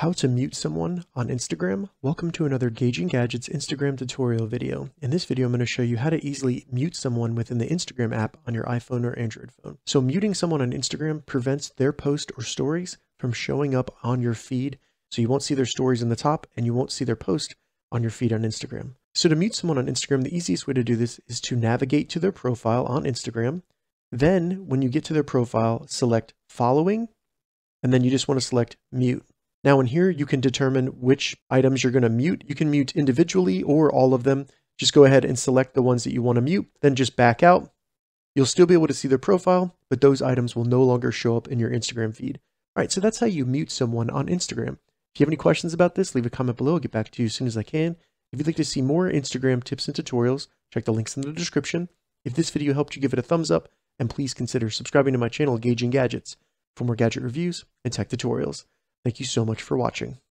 How to mute someone on Instagram. Welcome to another Gauging Gadgets Instagram tutorial video. In this video, I'm going to show you how to easily mute someone within the Instagram app on your iPhone or Android phone. So muting someone on Instagram prevents their post or stories from showing up on your feed. So you won't see their stories in the top and you won't see their post on your feed on Instagram. So to mute someone on Instagram, the easiest way to do this is to navigate to their profile on Instagram. Then when you get to their profile, select following, and then you just want to select mute. Now in here, you can determine which items you're going to mute. You can mute individually or all of them. Just go ahead and select the ones that you want to mute, then just back out. You'll still be able to see their profile, but those items will no longer show up in your Instagram feed. All right, so that's how you mute someone on Instagram. If you have any questions about this, leave a comment below. I'll get back to you as soon as I can. If you'd like to see more Instagram tips and tutorials, check the links in the description. If this video helped you, give it a thumbs up, and please consider subscribing to my channel, Gauging Gadgets, for more gadget reviews and tech tutorials. Thank you so much for watching.